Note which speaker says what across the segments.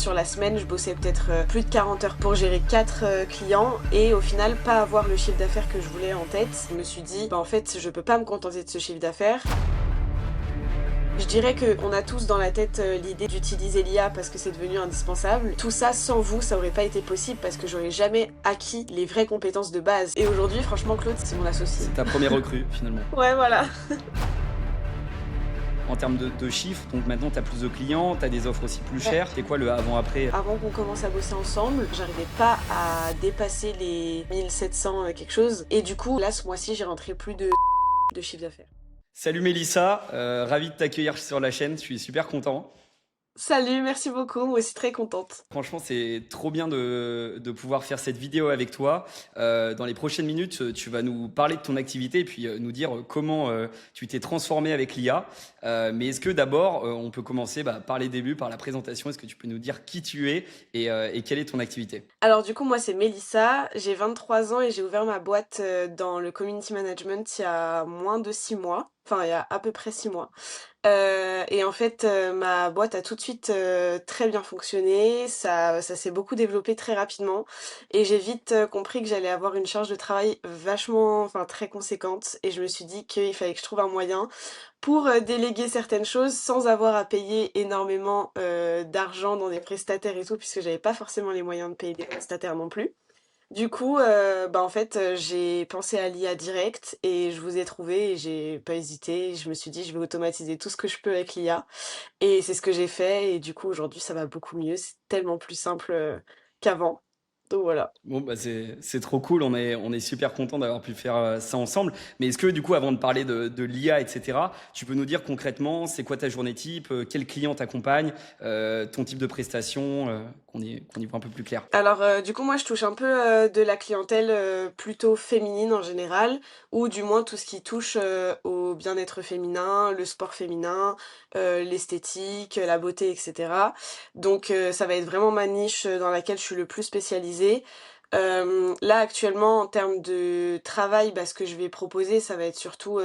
Speaker 1: sur la semaine, je bossais peut-être plus de 40 heures pour gérer 4 clients et au final pas avoir le chiffre d'affaires que je voulais en tête. Je me suis dit, en fait, je peux pas me contenter de ce chiffre d'affaires. Je dirais qu'on a tous dans la tête l'idée d'utiliser l'IA parce que c'est devenu indispensable. Tout ça, sans vous, ça aurait pas été possible parce que j'aurais jamais acquis les vraies compétences de base. Et aujourd'hui, franchement, Claude, c'est mon associé.
Speaker 2: C'est ta première recrue, finalement.
Speaker 1: Ouais, voilà.
Speaker 2: En termes de chiffres, donc maintenant tu as plus de clients, tu as des offres aussi plus chères. C'est quoi le avant-après?
Speaker 1: Avant qu'on commence à bosser ensemble, j'arrivais pas à dépasser les 1700 quelque chose. Et du coup, là, ce mois-ci, j'ai rentré plus de chiffre d'affaires.
Speaker 2: Salut Mélissa, ravi de t'accueillir sur la chaîne, je suis super content.
Speaker 1: Salut, merci beaucoup, moi aussi très contente.
Speaker 2: Franchement, c'est trop bien de pouvoir faire cette vidéo avec toi. Dans les prochaines minutes, tu vas nous parler de ton activité et puis nous dire comment tu t'es transformé avec l'IA. Mais est-ce que d'abord, on peut commencer par les débuts, par la présentation. Est-ce que tu peux nous dire qui tu es et quelle est ton activité?
Speaker 1: Alors du coup, moi c'est Mélissa, j'ai 23 ans et j'ai ouvert ma boîte dans le community management il y a moins de 6 mois. Enfin, il y a à peu près 6 mois. Et en fait, ma boîte a tout de suite très bien fonctionné. Ça s'est beaucoup développé très rapidement. Et j'ai vite compris que j'allais avoir une charge de travail vachement, enfin très conséquente. Et je me suis dit qu'il fallait que je trouve un moyen pour déléguer certaines choses sans avoir à payer énormément d'argent dans des prestataires et tout, puisque j'avais pas forcément les moyens de payer des prestataires non plus. Du coup, en fait, j'ai pensé à l'IA direct et je vous ai trouvé et j'ai pas hésité. Je me suis dit, je vais automatiser tout ce que je peux avec l'IA et c'est ce que j'ai fait et du coup, aujourd'hui, ça va beaucoup mieux. C'est tellement plus simple qu'avant. Donc voilà.
Speaker 2: Bon, c'est trop cool, on est super content d'avoir pu faire ça ensemble. Mais est-ce que du coup, avant de parler de l'IA, etc., tu peux nous dire concrètement, c'est quoi ta journée type, quel client t'accompagne, ton type de prestation, qu'on y voit un peu plus clair.
Speaker 1: Alors, du coup, moi, je touche un peu de la clientèle plutôt féminine en général, ou du moins tout ce qui touche au bien-être féminin, le sport féminin, l'esthétique, la beauté, etc. Donc, ça va être vraiment ma niche dans laquelle je suis le plus spécialisée. Là, actuellement, en termes de travail, ce que je vais proposer, ça va être surtout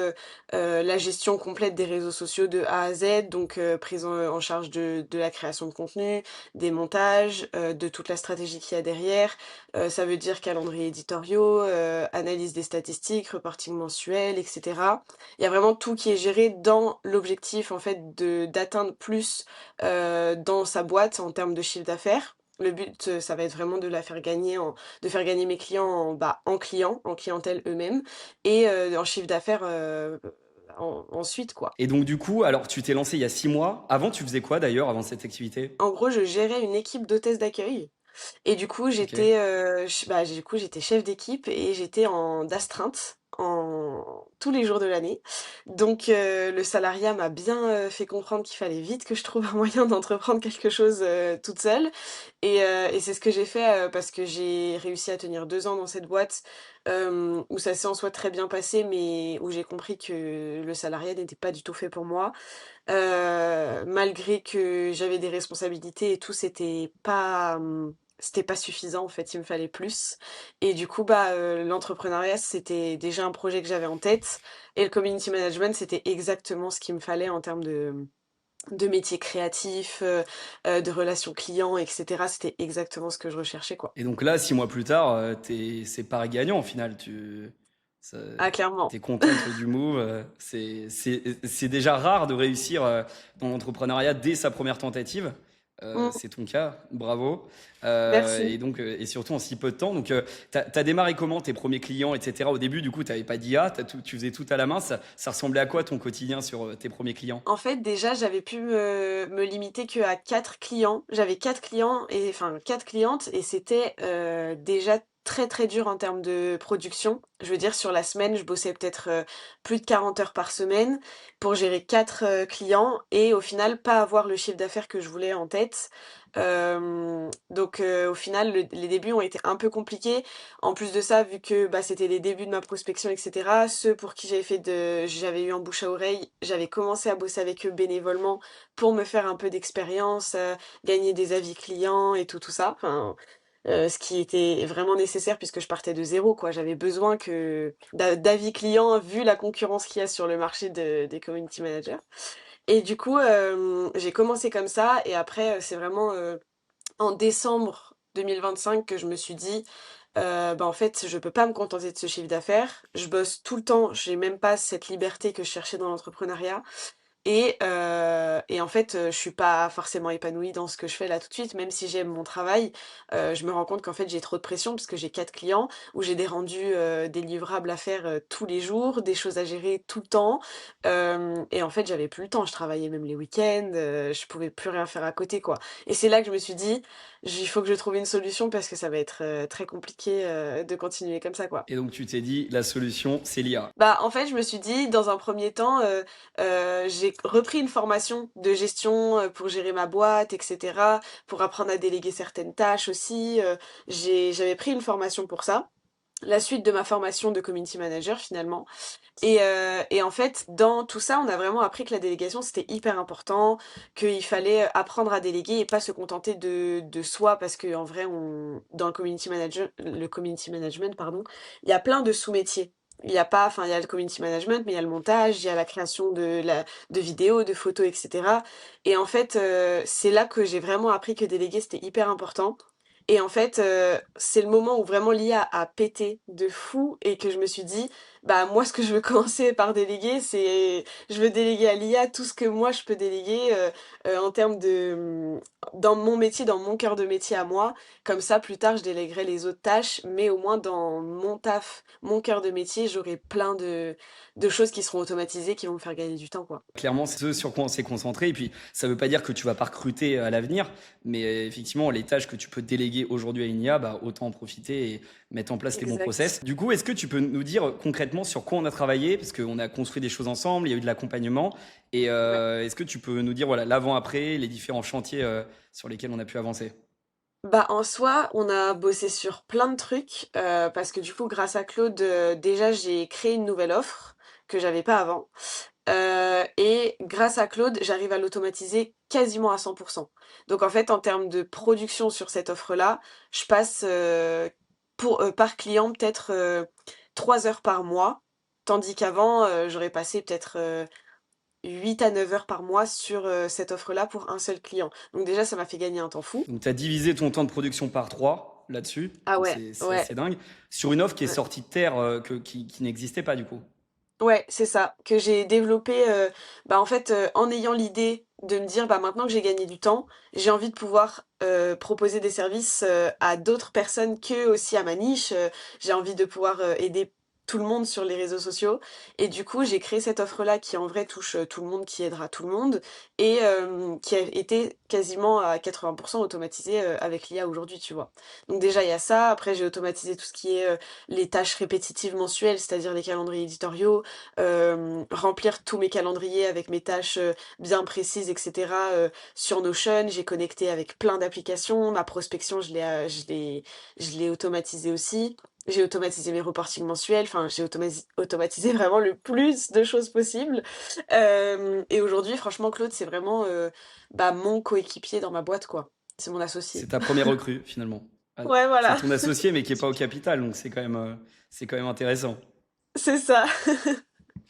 Speaker 1: la gestion complète des réseaux sociaux de A à Z, donc prise en charge de la création de contenu, des montages, de toute la stratégie qu'il y a derrière. Ça veut dire calendrier éditoriaux, analyse des statistiques, reporting mensuel, etc. Il y a vraiment tout qui est géré dans l'objectif en fait de d'atteindre plus dans sa boîte en termes de chiffre d'affaires. Le but, ça va être vraiment de faire gagner mes clients en clientèle eux-mêmes et en chiffre d'affaires ensuite quoi.
Speaker 2: Et donc du coup, alors tu t'es lancé il y a 6 mois. Avant, tu faisais quoi d'ailleurs avant cette activité?
Speaker 1: En gros, je gérais une équipe d'hôtesses d'accueil. Et du coup,
Speaker 2: Ok.
Speaker 1: j'étais chef d'équipe et j'étais en d'astreinte tous les jours de l'année. Donc le salariat m'a bien fait comprendre qu'il fallait vite que je trouve un moyen d'entreprendre quelque chose toute seule. Et c'est ce que j'ai fait parce que j'ai réussi à tenir 2 ans dans cette boîte où ça s'est en soi très bien passé, mais où j'ai compris que le salariat n'était pas du tout fait pour moi. Malgré que j'avais des responsabilités et tout, c'était pas suffisant en fait, il me fallait plus. Et du coup, l'entrepreneuriat, c'était déjà un projet que j'avais en tête. Et le community management, c'était exactement ce qu'il me fallait en termes de métier créatif, de relations clients, etc. C'était exactement ce que je recherchais, quoi.
Speaker 2: Et donc là, 6 mois plus tard, c'est pas gagnant au final. Ça-
Speaker 1: Ah, clairement.
Speaker 2: T'es contente du move. C'est déjà rare de réussir dans l'entrepreneuriat dès sa première tentative.
Speaker 1: Mm,
Speaker 2: C'est ton cas, bravo.
Speaker 1: merci.
Speaker 2: Et surtout en si peu de temps. Donc, t'as démarré comment tes premiers clients, etc. Au début, du coup, t'avais pas d'IA, tu faisais tout à la main. Ça ressemblait à quoi ton quotidien sur tes premiers clients?
Speaker 1: En fait, déjà, j'avais pu me limiter que à 4 clients. J'avais 4 clients et enfin 4 clientes et c'était déjà très très dur en termes de production. Je veux dire, sur la semaine, je bossais peut-être plus de 40 heures par semaine pour gérer 4 clients et au final pas avoir le chiffre d'affaires que je voulais en tête. Donc au final, les débuts ont été un peu compliqués. En plus de ça, vu que c'était les débuts de ma prospection, etc., ceux pour qui j'avais eu un bouche à oreille, j'avais commencé à bosser avec eux bénévolement pour me faire un peu d'expérience, gagner des avis clients et tout ça. Enfin, ce qui était vraiment nécessaire puisque je partais de zéro, quoi. J'avais besoin d'avis clients vu la concurrence qu'il y a sur le marché des community managers. Et du coup, j'ai commencé comme ça et après, c'est vraiment en décembre 2025 que je me suis dit, bah en fait, je peux pas me contenter de ce chiffre d'affaires. Je bosse tout le temps, j'ai même pas cette liberté que je cherchais dans l'entrepreneuriat. Et en fait, je suis pas forcément épanouie dans ce que je fais là tout de suite, même si j'aime mon travail. Je me rends compte qu'en fait, j'ai trop de pression parce que j'ai 4 clients où j'ai des rendus, des livrables à faire, tous les jours, des choses à gérer tout le temps. Et en fait, j'avais plus le temps. Je travaillais même les week-ends, je pouvais plus rien faire à côté, quoi. Et c'est là que je me suis dit: «Il faut que je trouve une solution parce que ça va être, très compliqué, de continuer comme ça, quoi».
Speaker 2: Et donc tu t'es dit, la solution, c'est l'IA.
Speaker 1: Bah, en fait, je me suis dit, dans un premier temps, j'ai repris une formation de gestion pour gérer ma boîte, etc., pour apprendre à déléguer certaines tâches aussi. J'avais pris une formation pour ça, la suite de ma formation de community manager finalement. Et en fait, dans tout ça, on a vraiment appris que la délégation, c'était hyper important, qu'il fallait apprendre à déléguer et pas se contenter de soi, parce que en vrai, dans le community management, pardon, il y a plein de sous-métiers. Il y a pas, enfin, il y a le community management, mais il y a le montage, il y a la création de vidéos, de photos, etc. Et en fait, c'est là que j'ai vraiment appris que déléguer, c'était hyper important. Et en fait, c'est le moment où vraiment l'IA a pété de fou et que je me suis dit, bah moi ce que je veux commencer par déléguer, c'est je veux déléguer à l'IA tout ce que moi je peux déléguer en termes dans mon métier, dans mon cœur de métier à moi. Comme ça, plus tard, je délèguerai les autres tâches, mais au moins dans mon taf, mon cœur de métier, j'aurai plein de choses qui seront automatisées, qui vont me faire gagner du temps, quoi.
Speaker 2: Clairement, c'est ce sur quoi on s'est concentré. Et puis, ça ne veut pas dire que tu vas pas recruter à l'avenir, mais effectivement, les tâches que tu peux déléguer aujourd'hui à une IA, bah, autant en profiter et mettre en place les bons
Speaker 1: Exact.
Speaker 2: process. Du coup, est-ce que tu peux nous dire concrètement sur quoi on a travaillé? Parce qu'on a construit des choses ensemble, il y a eu de l'accompagnement. Et
Speaker 1: Ouais.
Speaker 2: est-ce que tu peux nous dire voilà, l'avant-après, les différents chantiers sur lesquels on a pu avancer?
Speaker 1: Bah, en soi, on a bossé sur plein de trucs, parce que du coup, grâce à Claude, déjà, j'ai créé une nouvelle offre que j'avais pas avant. Et grâce à Claude, j'arrive à l'automatiser quasiment à 100%. Donc en fait, en termes de production sur cette offre-là, je passe par client peut-être 3 heures par mois, tandis qu'avant, j'aurais passé peut-être 8 à 9 heures par mois sur cette offre-là pour un seul client. Donc déjà, ça m'a fait gagner un temps fou.
Speaker 2: Donc, tu as divisé ton temps de production par 3 là-dessus.
Speaker 1: Ah
Speaker 2: Donc,
Speaker 1: ouais,
Speaker 2: c'est
Speaker 1: ouais.
Speaker 2: assez dingue. Sur une offre qui est
Speaker 1: Ouais.
Speaker 2: sortie de terre, qui n'existait pas du coup.
Speaker 1: Ouais, c'est ça, que j'ai développé, bah, en fait, en ayant l'idée de me dire: «Bah, maintenant que j'ai gagné du temps, j'ai envie de pouvoir, proposer des services, à d'autres personnes qu'eux aussi à ma niche, j'ai envie de pouvoir, aider tout le monde sur les réseaux sociaux». Et du coup, j'ai créé cette offre-là qui, en vrai, touche, tout le monde, qui aidera tout le monde et qui a été quasiment à 80 automatisée, avec l'IA aujourd'hui, tu vois? Donc déjà, il y a ça. Après, j'ai automatisé tout ce qui est, les tâches répétitives mensuelles, c'est-à-dire les calendriers éditoriaux, remplir tous mes calendriers avec mes tâches bien précises, etc. Sur Notion. J'ai connecté avec plein d'applications. Ma prospection, je l'ai automatisée aussi. J'ai automatisé mes reportings mensuels. Enfin, j'ai automatisé vraiment le plus de choses possible. Et aujourd'hui, franchement, Claude, c'est vraiment bah, mon coéquipier dans ma boîte, quoi. C'est mon
Speaker 2: C'est
Speaker 1: associé.
Speaker 2: ta première recrue finalement. Ah,
Speaker 1: Ouais,
Speaker 2: c'est
Speaker 1: voilà.
Speaker 2: ton associé mais qui est pas au capital, donc c'est quand même intéressant.
Speaker 1: C'est ça.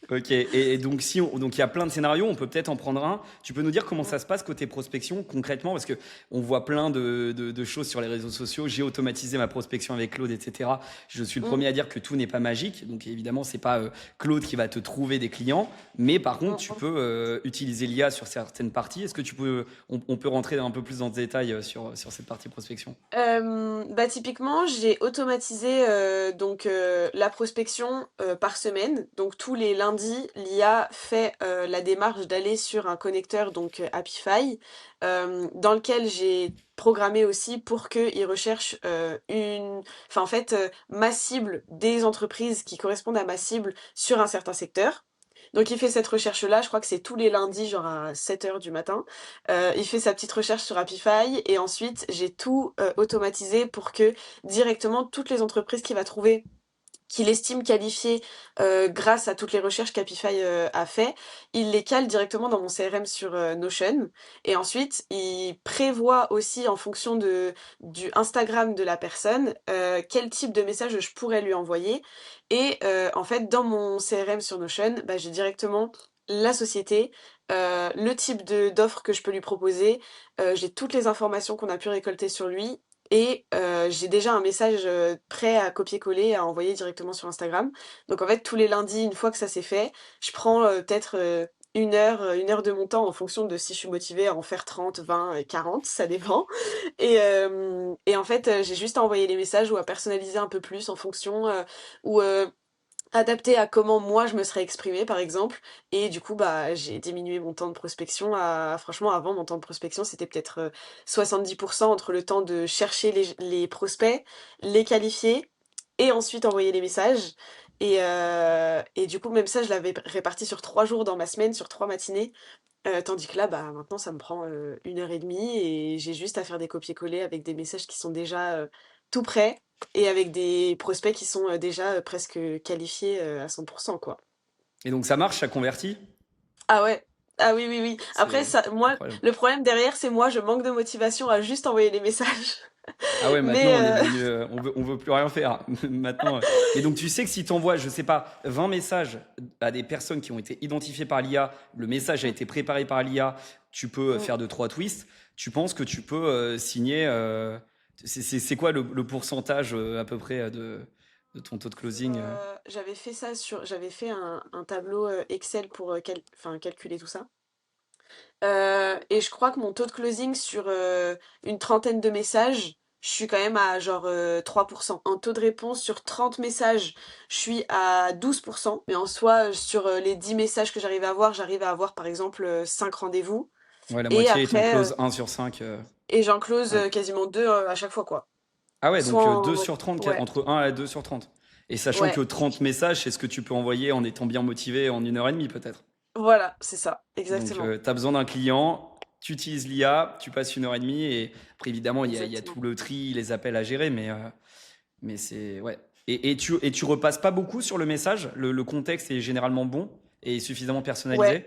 Speaker 2: Ok, et donc donc il y a plein de scénarios, on peut peut-être en prendre un. Tu peux nous dire comment ça se passe côté prospection concrètement, parce que on voit plein de choses sur les réseaux sociaux. J'ai automatisé ma prospection avec Claude, etc. Je suis le
Speaker 1: Mm,
Speaker 2: premier à dire que tout n'est pas magique, donc évidemment c'est pas Claude qui va te trouver des clients, mais par contre
Speaker 1: mm,
Speaker 2: tu
Speaker 1: mm.
Speaker 2: peux utiliser l'IA sur certaines parties. Est-ce que on peut rentrer un peu plus dans le détail sur cette partie prospection?
Speaker 1: Bah typiquement, j'ai automatisé donc la prospection par semaine. Donc tous les lundis, l'IA fait la démarche d'aller sur un connecteur donc Apify, dans lequel j'ai programmé aussi pour qu'il recherche enfin en fait ma cible des entreprises qui correspondent à ma cible sur un certain secteur. Donc il fait cette recherche-là, je crois que c'est tous les lundis, genre à 7 heures du matin. Il fait sa petite recherche sur Apify et ensuite j'ai tout automatisé pour que directement toutes les entreprises qu'il va trouver qu'il estime qualifiées grâce à toutes les recherches qu'Apify a fait, il les cale directement dans mon CRM sur Notion. Et ensuite, il prévoit aussi en fonction du Instagram de la personne quel type de message je pourrais lui envoyer. Et en fait, dans mon CRM sur Notion, bah, j'ai directement la société, le type de d'offre que je peux lui proposer, j'ai toutes les informations qu'on a pu récolter sur lui et j'ai déjà un message prêt à copier-coller, à envoyer directement sur Instagram. Donc en fait, tous les lundis, une fois que ça c'est fait, je prends peut-être une heure de mon temps en fonction de si je suis motivée à en faire 30, 20, 40, ça dépend. Et en fait, j'ai juste à envoyer les messages ou à personnaliser un peu plus en fonction ou adapté à comment moi je me serais exprimée par exemple. Et du coup, bah, j'ai diminué mon temps de prospection à, franchement, avant mon temps de prospection, c'était peut-être 70% entre le temps de chercher les prospects, les qualifier et ensuite envoyer les messages. Et du coup, même ça, je l'avais réparti sur 3 jours dans ma semaine, sur 3 matinées. Tandis que là, bah, maintenant, ça me prend 1 heure et demie et j'ai juste à faire des copier-coller avec des messages qui sont déjà tout prêts et avec des prospects qui sont déjà presque qualifiés à 100%, quoi.
Speaker 2: Et donc ça marche, ça convertit?
Speaker 1: Ah ouais, ah oui, oui, oui. Après,
Speaker 2: C'est
Speaker 1: ça, moi,
Speaker 2: incroyable.
Speaker 1: le problème derrière, c'est moi, je manque de motivation à juste envoyer les messages.
Speaker 2: Ah ouais, maintenant
Speaker 1: Mais
Speaker 2: on est devenu, on veut plus rien faire. Maintenant, mais donc tu sais que si tu envoies, je sais pas, 20 messages à des personnes qui ont été identifiées par l'IA, le message a été préparé par l'IA, tu peux
Speaker 1: mm,
Speaker 2: faire deux, trois twists, tu penses que tu peux signer, c'est quoi le pourcentage à peu près de ton taux de closing
Speaker 1: j'avais fait ça j'avais fait un tableau Excel pour enfin, calculer tout ça. Et je crois que mon taux de closing sur une trentaine de messages, je suis quand même à genre 3%. En taux de réponse sur 30 messages, je suis à 12%. Mais en soi, sur les 10 messages que j'arrive à avoir par exemple 5 rendez-vous.
Speaker 2: Ouais, la
Speaker 1: Et
Speaker 2: moitié est en
Speaker 1: après,
Speaker 2: close 1 sur 5.
Speaker 1: et j'en close
Speaker 2: Ouais.
Speaker 1: quasiment 2 à chaque fois, quoi.
Speaker 2: Ah ouais,
Speaker 1: Soit
Speaker 2: donc 2
Speaker 1: en...
Speaker 2: sur 30,
Speaker 1: Ouais,
Speaker 2: entre 1 à 2 sur 30. Et sachant que
Speaker 1: ouais,
Speaker 2: 30 messages, c'est ce que tu peux envoyer en étant bien motivé en 1 heure et demie peut-être.
Speaker 1: voilà, c'est ça,
Speaker 2: Donc,
Speaker 1: exactement.
Speaker 2: tu as besoin d'un client, tu utilises l'IA, tu passes 1 heure et demie, et après, évidemment, il y a
Speaker 1: Exactement.
Speaker 2: tout le tri, les appels à gérer, mais c'est. Ouais. Et tu repasses pas beaucoup sur le message, le contexte est généralement bon et suffisamment
Speaker 1: Ouais.
Speaker 2: personnalisé.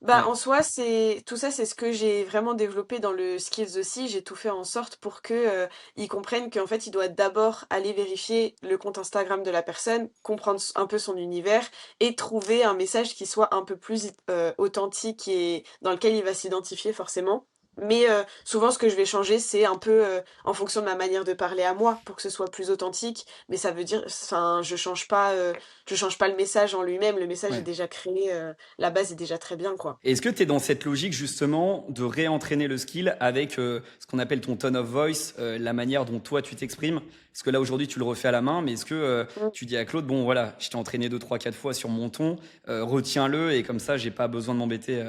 Speaker 1: Bah,
Speaker 2: Ouais,
Speaker 1: en soi, c'est tout ça, c'est ce que j'ai vraiment développé dans le skills aussi. J'ai tout fait en sorte pour que ils comprennent qu'en fait, il doit d'abord aller vérifier le compte Instagram de la personne, comprendre un peu son univers et trouver un message qui soit un peu plus authentique et dans lequel il va s'identifier forcément. Mais souvent, ce que je vais changer, c'est un peu en fonction de ma manière de parler à moi pour que ce soit plus authentique. Mais ça veut dire, enfin, je change pas le message en lui-même. Le message est
Speaker 2: ouais.
Speaker 1: déjà créé. La base est déjà très bien, quoi.
Speaker 2: Est-ce que tu es dans cette logique justement de réentraîner le skill avec ce qu'on appelle ton tone of voice, la manière dont toi tu t'exprimes? Parce que là aujourd'hui tu le refais à la main, mais est-ce que
Speaker 1: Mm.
Speaker 2: tu dis à Claude, bon voilà, je t'ai entraîné 2, 3, 4 fois sur mon ton, retiens-le et comme ça j'ai pas besoin de m'embêter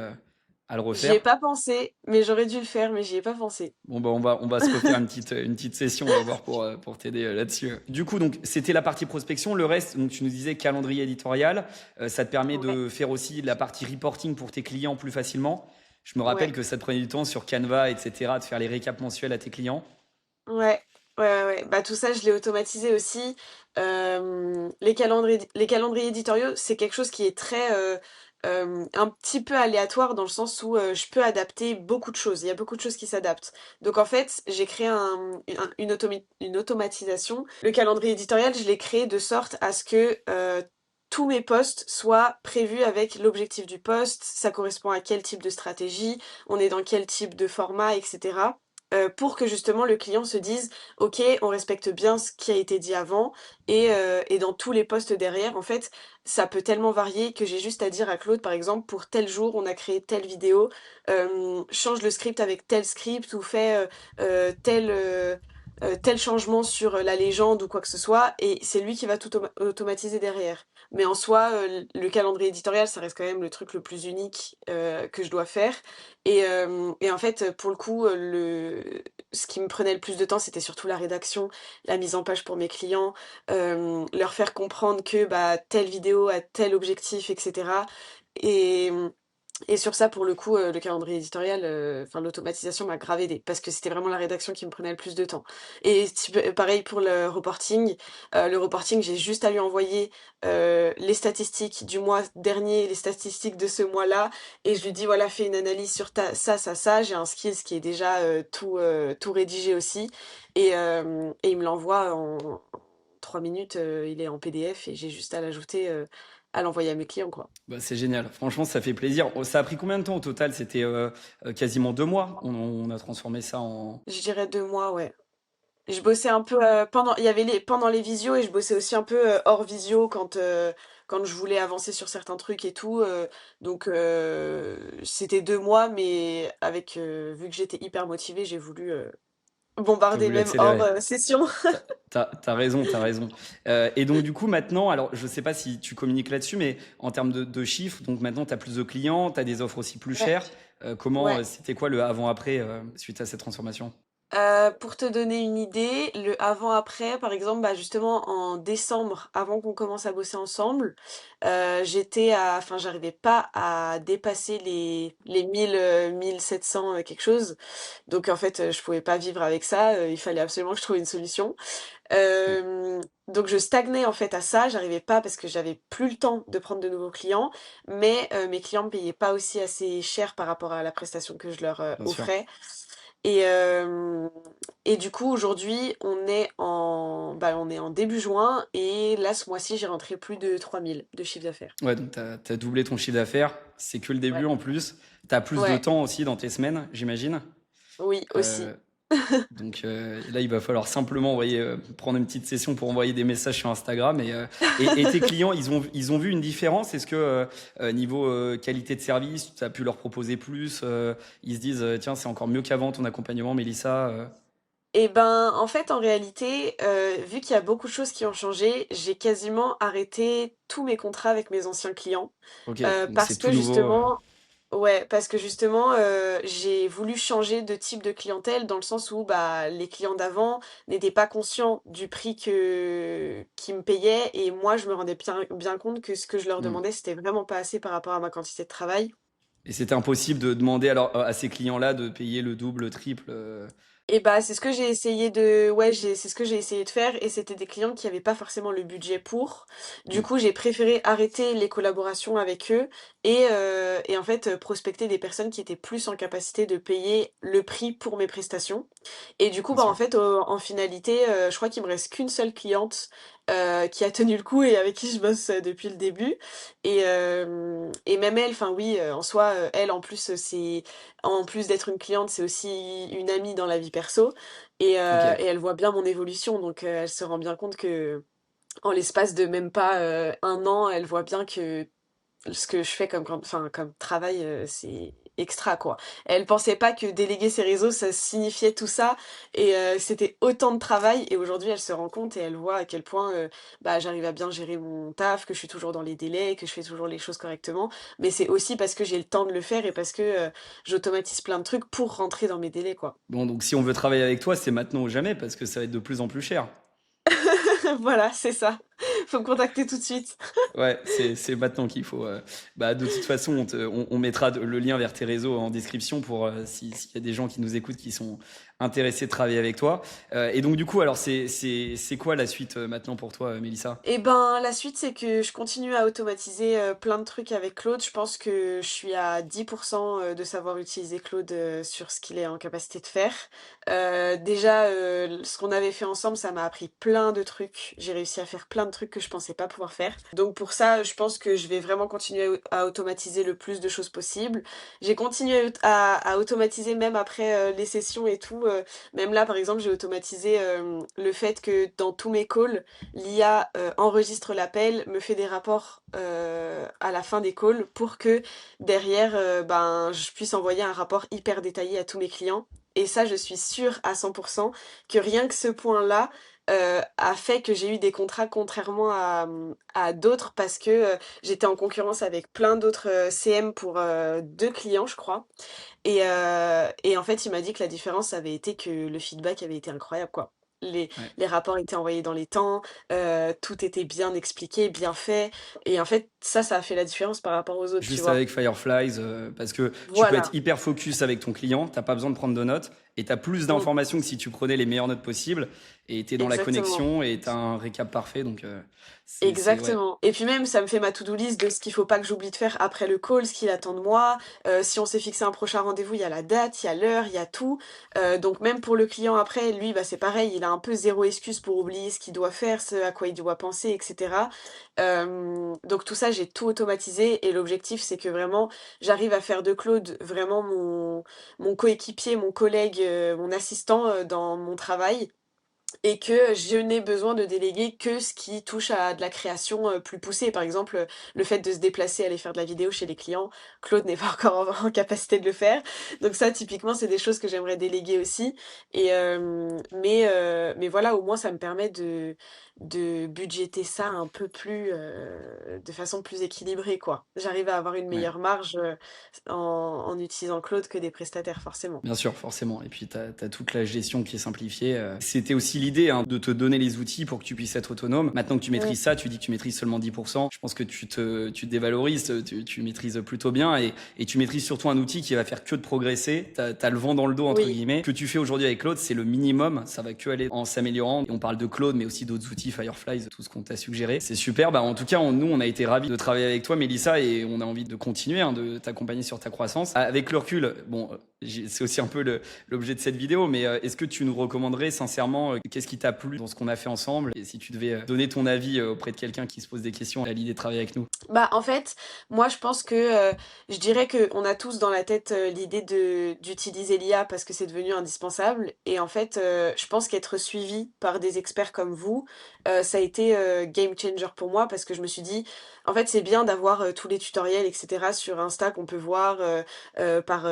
Speaker 2: à le
Speaker 1: J'y ai
Speaker 2: refaire.
Speaker 1: pas pensé, mais j'aurais dû le faire, mais j'y ai pas pensé.
Speaker 2: Bon bah on va se refaire une petite session, on va voir pour t'aider là-dessus. Du coup donc c'était la partie prospection, le reste donc tu nous disais calendrier éditorial, ça te permet
Speaker 1: Ouais,
Speaker 2: de faire aussi la partie reporting pour tes clients plus facilement. Je me rappelle
Speaker 1: ouais,
Speaker 2: que ça te prenait du temps sur Canva, etc., de faire les récaps mensuels à tes clients.
Speaker 1: ouais, ouais. Bah tout ça, je l'ai automatisé aussi. Les calendriers éditoriaux, c'est quelque chose qui est très un petit peu aléatoire dans le sens où je peux adapter beaucoup de choses. Il y a beaucoup de choses qui s'adaptent. Donc en fait, j'ai créé une automatisation. Le calendrier éditorial, je l'ai créé de sorte à ce que tous mes posts soient prévus avec l'objectif du post, ça correspond à quel type de stratégie, on est dans quel type de format, etc. Pour que justement le client se dise, ok, on respecte bien ce qui a été dit avant, et dans tous les posts derrière, en fait, ça peut tellement varier que j'ai juste à dire à Claude, par exemple, pour tel jour, on a créé telle vidéo, change le script avec tel script ou fait tel changement sur la légende ou quoi que ce soit, et c'est lui qui va tout automatiser derrière. Mais en soi, le calendrier éditorial, ça reste quand même le truc le plus unique que je dois faire. Et en fait, pour le coup, ce qui me prenait le plus de temps, c'était surtout la rédaction, la mise en page pour mes clients, leur faire comprendre que bah, telle vidéo a tel objectif, etc. Et, et sur ça, pour le coup, le calendrier éditorial, enfin l'automatisation m'a grave aidé parce que c'était vraiment la rédaction qui me prenait le plus de temps. Et pareil pour le reporting. Le reporting, j'ai juste à lui envoyer les statistiques du mois dernier, les statistiques de ce mois-là, et je lui dis voilà, fais une analyse sur ça. J'ai un skills qui est déjà tout rédigé aussi, et il me l'envoie en 3 minutes. Il est en PDF et j'ai juste à l'ajouter à l'envoyer à mes clients, quoi.
Speaker 2: Bah, c'est génial. Franchement, ça fait plaisir. Oh, ça a pris combien de temps au total? C'était quasiment 2 mois. On a transformé ça en.
Speaker 1: Je dirais 2 mois, ouais. Je bossais un peu pendant, il y avait pendant les visios et je bossais aussi un peu hors visio quand je voulais avancer sur certains trucs et tout. Donc c'était 2 mois, mais vu que j'étais hyper motivée, j'ai voulu
Speaker 2: T'as
Speaker 1: bombarder
Speaker 2: voulu
Speaker 1: même hors
Speaker 2: accélérer.
Speaker 1: session.
Speaker 2: T'as raison, t'as raison. Et donc du coup maintenant, alors je sais pas si tu communiques là-dessus, mais en termes de chiffres, donc maintenant t'as plus de clients, t'as des offres aussi plus
Speaker 1: Ouais,
Speaker 2: chères. Comment,
Speaker 1: ouais.
Speaker 2: c'était quoi le avant-après suite à cette transformation?
Speaker 1: Pour te donner une idée, le avant-après, par exemple, bah justement en décembre, avant qu'on commence à bosser ensemble, enfin, j'arrivais pas à dépasser les 1000, 1700 quelque chose. Donc en fait, je pouvais pas vivre avec ça. Il fallait absolument que je trouve une solution.
Speaker 2: Ouais,
Speaker 1: Donc je stagnais en fait à ça. J'arrivais pas parce que j'avais plus le temps de prendre de nouveaux clients, mais mes clients me payaient pas aussi assez cher par rapport à la prestation que je leur
Speaker 2: bien sûr.
Speaker 1: offrais. Et, euh, et du coup, aujourd'hui, on est en début juin et là, ce mois-ci, j'ai rentré plus de 3000 de chiffre d'affaires.
Speaker 2: Ouais, donc t'as doublé ton chiffre d'affaires. C'est que le début
Speaker 1: Ouais.
Speaker 2: en plus. T'as plus de
Speaker 1: Ouais,
Speaker 2: temps aussi dans tes semaines, j'imagine.
Speaker 1: oui, aussi.
Speaker 2: Euh, Donc là, il va falloir simplement prendre une petite session pour envoyer des messages sur Instagram. Et tes clients, ils ont vu une différence? Est-ce que niveau qualité de service, tu as pu leur proposer plus? Ils se disent, tiens, c'est encore mieux qu'avant ton accompagnement, Mélissa.
Speaker 1: Et ben, en fait, en réalité, vu qu'il y a beaucoup de choses qui ont changé, j'ai quasiment arrêté tous mes contrats avec mes anciens clients.
Speaker 2: Ok, donc c'est
Speaker 1: Parce
Speaker 2: tout
Speaker 1: que
Speaker 2: nouveau.
Speaker 1: justement, ouais, parce que justement, j'ai voulu changer de type de clientèle dans le sens où bah, les clients d'avant n'étaient pas conscients du prix qu'ils me payaient et moi, je me rendais bien compte que ce que je leur
Speaker 2: Hmm.
Speaker 1: demandais, c'était vraiment pas assez par rapport à ma quantité de travail.
Speaker 2: Et c'était impossible de demander alors à ces clients-là de payer le double, le triple.
Speaker 1: Et bah c'est ce que c'est ce que j'ai essayé de faire et c'était des clients qui avaient pas forcément le budget pour. Du
Speaker 2: Hmm,
Speaker 1: coup, j'ai préféré arrêter les collaborations avec eux et en fait prospecter des personnes qui étaient plus en capacité de payer le prix pour mes prestations. Et du coup,
Speaker 2: bien
Speaker 1: bah en
Speaker 2: sûr.
Speaker 1: fait en finalité, je crois qu'il me reste qu'une seule cliente qui a tenu le coup et avec qui je bosse depuis le début. Et même elle, enfin oui, en soi, elle en plus en plus d'être une cliente, c'est aussi une amie dans la vie perso.
Speaker 2: Ok.
Speaker 1: Et elle voit bien mon évolution, donc elle se rend bien compte que en l'espace de même pas un an, elle voit bien que ce que je fais comme travail, c'est extra quoi. Elle pensait pas que déléguer ses réseaux, ça signifiait tout ça et c'était autant de travail. Et aujourd'hui, elle se rend compte et elle voit à quel point bah, j'arrive à bien gérer mon taf, que je suis toujours dans les délais, que je fais toujours les choses correctement. Mais c'est aussi parce que j'ai le temps de le faire et parce que j'automatise plein de trucs pour rentrer dans mes délais quoi.
Speaker 2: Bon, donc si on veut travailler avec toi, c'est maintenant ou jamais parce que ça va être de plus en plus cher.
Speaker 1: Voilà, c'est ça. Faut me contacter tout de suite.
Speaker 2: Ouais, c'est maintenant qu'il faut. Bah, de toute façon, on mettra le lien vers tes réseaux en description pour s'il y a des gens qui nous écoutent qui sont intéressés de travailler avec toi. Et donc du coup, alors c'est quoi la suite maintenant pour toi, Mélissa?
Speaker 1: Et ben la suite c'est que je continue à automatiser plein de trucs avec Claude. Je pense que je suis à 10% de savoir utiliser Claude sur ce qu'il est en capacité de faire. Déjà ce qu'on avait fait ensemble ça m'a appris plein de trucs. J'ai réussi à faire plein de trucs que je pensais pas pouvoir faire. Donc pour ça je pense que je vais vraiment continuer à automatiser le plus de choses possible. J'ai continué à automatiser même après les sessions et tout. Même là par exemple j'ai automatisé le fait que dans tous mes calls l'IA enregistre l'appel, me fait des rapports à la fin des calls pour que derrière, ben, je puisse envoyer un rapport hyper détaillé à tous mes clients. Et ça, je suis sûre à 100% que rien que ce point-là a fait que j'ai eu des contrats contrairement à d'autres parce que j'étais en concurrence avec plein d'autres CM pour deux clients, je crois. Et en fait, il m'a dit que la différence avait été que le feedback avait été incroyable, quoi. Les,
Speaker 2: Ouais.
Speaker 1: les rapports étaient envoyés dans les temps, tout était bien expliqué, bien fait. Et en fait, ça a fait la différence par rapport aux autres, tu
Speaker 2: Juste
Speaker 1: vois.
Speaker 2: avec Fireflies, parce que tu peux être
Speaker 1: Voilà,
Speaker 2: hyper focus avec ton client, t'as pas besoin de prendre de notes. et tu as plus
Speaker 1: Mm.
Speaker 2: d'informations que si tu prenais les meilleures notes possibles et tu es dans la
Speaker 1: Exactement.
Speaker 2: connexion et tu as un récap parfait. Donc, ouais.
Speaker 1: Exactement. Et puis même, ça me fait ma to-do list de ce qu'il faut pas que j'oublie de faire après le call, ce qu'il attend de moi. Si on s'est fixé un prochain rendez-vous, il y a la date, il y a l'heure, il y a tout. Donc même pour le client après, lui, bah c'est pareil, il a un peu zéro excuse pour oublier ce qu'il doit faire, ce à quoi il doit penser, etc. Donc tout ça, j'ai tout automatisé et l'objectif, c'est que vraiment, j'arrive à faire de Claude vraiment mon coéquipier, mon collègue, mon assistant dans mon travail et que je n'ai besoin de déléguer que ce qui touche à de la création plus poussée. Par exemple, le fait de se déplacer, aller faire de la vidéo chez les clients, Claude n'est pas encore en capacité de le faire. Donc ça, typiquement, c'est des choses que j'aimerais déléguer aussi. Mais voilà, au moins, ça me permet de budgéter ça un peu plus, de façon plus équilibrée, quoi. J'arrive à avoir une
Speaker 2: Ouais.
Speaker 1: meilleure marge en utilisant Claude que des prestataires, forcément.
Speaker 2: Bien sûr, forcément. Et puis, tu as toute la gestion qui est simplifiée. C'était aussi l'idée hein, de te donner les outils pour que tu puisses être autonome. Maintenant que tu
Speaker 1: Mm.
Speaker 2: maîtrises ça, tu dis que tu maîtrises seulement 10%. Je pense que tu te dévalorises, tu maîtrises plutôt bien et tu maîtrises surtout un outil qui va faire que de progresser. Tu as le vent dans le dos, entre
Speaker 1: Oui,
Speaker 2: guillemets. Ce que tu fais aujourd'hui avec Claude, c'est le minimum. Ça va que aller en s'améliorant. Et on parle de Claude, mais aussi d'autres outils, Fireflies, tout ce qu'on t'a suggéré. C'est super. Bah, en tout cas, nous, on a été ravis de travailler avec toi, Mélissa, et on a envie de continuer, hein, de t'accompagner sur ta croissance. Avec le recul, bon, c'est aussi un peu l'objet de cette vidéo, mais est-ce que tu nous recommanderais sincèrement qu'est-ce qui t'a plu dans ce qu'on a fait ensemble et si tu devais donner ton avis auprès de quelqu'un qui se pose des questions à l'idée de travailler avec nous?
Speaker 1: bah en fait, moi je pense que je dirais que on a tous dans la tête l'idée de d'utiliser l'IA parce que c'est devenu indispensable et en fait je pense qu'être suivi par des experts comme vous, ça a été game changer pour moi parce que je me suis dit en fait c'est bien d'avoir tous les tutoriels etc sur Insta qu'on peut voir par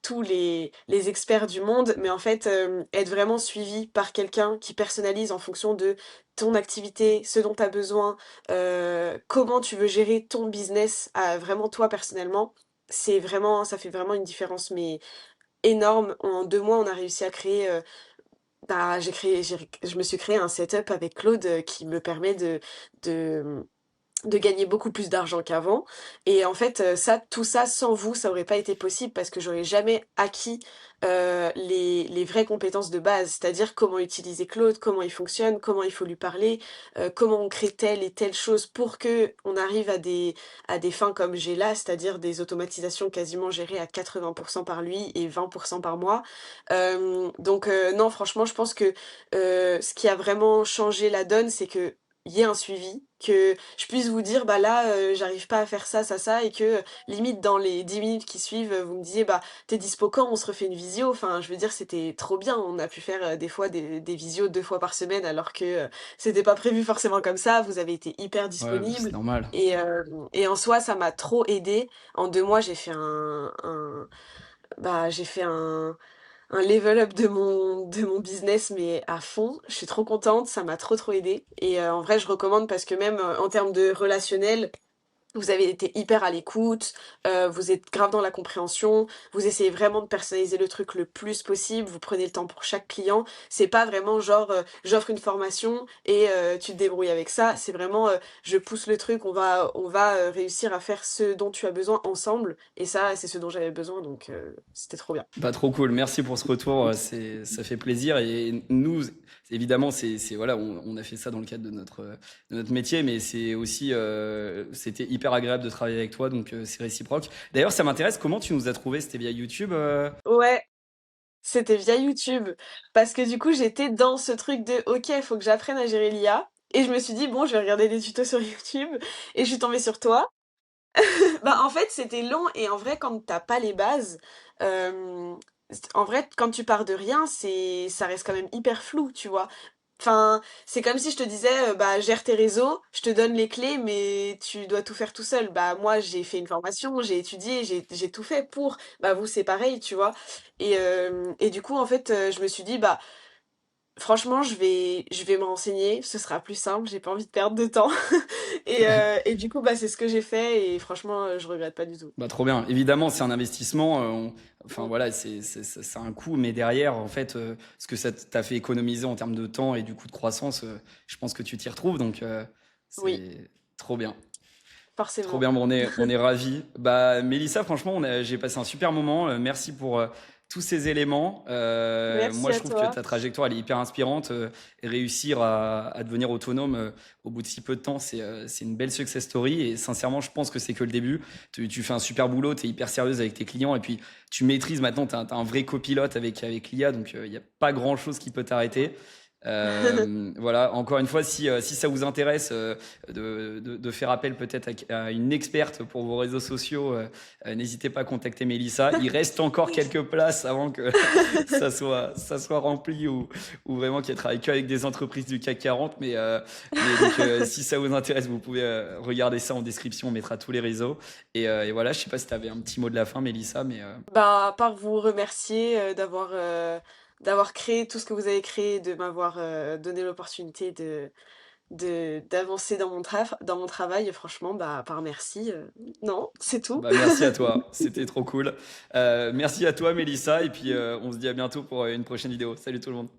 Speaker 1: tous les experts du monde mais en fait être vraiment suivi par quelqu'un qui personnalise en fonction de ton activité, ce dont tu as besoin comment tu veux gérer ton business à vraiment toi personnellement, c'est vraiment, ça fait vraiment une différence mais énorme. En 2 mois, on a réussi à créer, bah, je me suis créé un setup avec Claude qui me permet de, de gagner beaucoup plus d'argent qu'avant. Et en fait, tout ça, sans vous, ça aurait pas été possible parce que j'aurais jamais acquis les vraies compétences de base, c'est-à-dire comment utiliser Claude, comment il fonctionne, comment il faut lui parler, comment on crée telle et telle chose pour que on arrive à des fins comme j'ai là, c'est-à-dire des automatisations quasiment gérées à 80% par lui et 20% par moi. Donc non, franchement, je pense que ce qui a vraiment changé la donne, c'est que il y ait un suivi, que je puisse vous dire bah là j'arrive pas à faire ça ça ça et que limite dans les 10 minutes qui suivent vous me disiez bah t'es dispo quand on se refait une visio, enfin je veux dire c'était trop bien, on a pu faire des fois des visios 2 fois par semaine alors que c'était pas prévu forcément comme ça, vous avez été hyper
Speaker 2: Ouais, bah, c'est
Speaker 1: disponible
Speaker 2: normal.
Speaker 1: et en soi ça m'a trop aidé. En 2 mois j'ai fait j'ai fait un level up de mon business, mais à fond. Je suis trop contente, ça m'a trop trop aidé. Et en vrai, je recommande parce que même en termes de relationnel, vous avez été hyper à l'écoute, vous êtes grave dans la compréhension, vous essayez vraiment de personnaliser le truc le plus possible, vous prenez le temps pour chaque client. C'est pas vraiment genre j'offre une formation et tu te débrouilles avec ça. C'est vraiment je pousse le truc, on va réussir à faire ce dont tu as besoin ensemble. Et ça, c'est ce dont j'avais besoin, donc c'était trop bien.
Speaker 2: Pas trop cool. Merci pour ce retour. Ça fait plaisir. Et nous, évidemment, voilà, on a fait ça dans le cadre de notre métier, mais c'est aussi, c'était hyper agréable de travailler avec toi, donc c'est réciproque. D'ailleurs, ça m'intéresse. Comment tu nous as trouvé? C'était via YouTube?
Speaker 1: Ouais, c'était via YouTube. Parce que du coup, j'étais dans ce truc de OK, il faut que j'apprenne à gérer l'IA. Et je me suis dit, bon, je vais regarder des tutos sur YouTube. Et je suis tombée sur toi. Bah, en fait, c'était long. Et en vrai, quand t'as pas les bases, euh, en vrai, quand tu pars de rien, ça reste quand même hyper flou, tu vois. Enfin, c'est comme si je te disais, bah, gère tes réseaux, je te donne les clés, mais tu dois tout faire tout seul. Bah, moi, j'ai fait une formation, j'ai étudié, j'ai tout fait pour. Bah, vous, c'est pareil, tu vois. Et du coup, en fait, je me suis dit, bah, franchement, je vais me renseigner, ce sera plus simple, j'ai pas envie de perdre de temps. Et du coup, bah, c'est ce que j'ai fait, et franchement, je regrette pas du tout.
Speaker 2: Bah, trop bien. Évidemment, c'est un investissement. Enfin
Speaker 1: Mm.
Speaker 2: voilà, ça a un coût, mais derrière, en fait, ce que ça t'a fait économiser en termes de temps et du coût de croissance, je pense que tu t'y retrouves. Donc,
Speaker 1: Oui,
Speaker 2: c'est trop bien. Trop
Speaker 1: forcément.
Speaker 2: bien, bon, on est ravis. Bah, Mélissa, franchement, j'ai passé un super moment. Merci tous ces éléments.
Speaker 1: Merci
Speaker 2: Moi, je
Speaker 1: à
Speaker 2: trouve que
Speaker 1: toi.
Speaker 2: ta trajectoire, elle est hyper inspirante. Et réussir à devenir autonome au bout de si peu de temps, c'est une belle success story. Et sincèrement, je pense que c'est que le début. Tu fais un super boulot, tu es hyper sérieuse avec tes clients. Et puis, tu maîtrises maintenant, tu as, un vrai copilote avec l'IA. Donc, il n'y a pas grand-chose qui peut t'arrêter. Voilà, encore une fois, si ça vous intéresse de faire appel peut-être à une experte pour vos réseaux sociaux, n'hésitez pas à contacter Mélissa. Il reste encore quelques places avant que ça soit rempli ou vraiment qu'elle travaille qu'avec des entreprises du CAC 40. Mais donc, si ça vous intéresse, vous pouvez regarder ça en description. On mettra tous les réseaux. Et voilà, je sais pas si tu avais un petit mot de la fin, Mélissa, mais
Speaker 1: Bah, à part vous remercier d'avoir créé tout ce que vous avez créé, de m'avoir donné l'opportunité d'avancer dans mon travail, franchement, bah, à part merci, non, c'est tout.
Speaker 2: bah, merci à toi. C'était trop cool. Merci à toi, Mélissa. Et puis, on se dit à bientôt pour une prochaine vidéo. Salut tout le monde.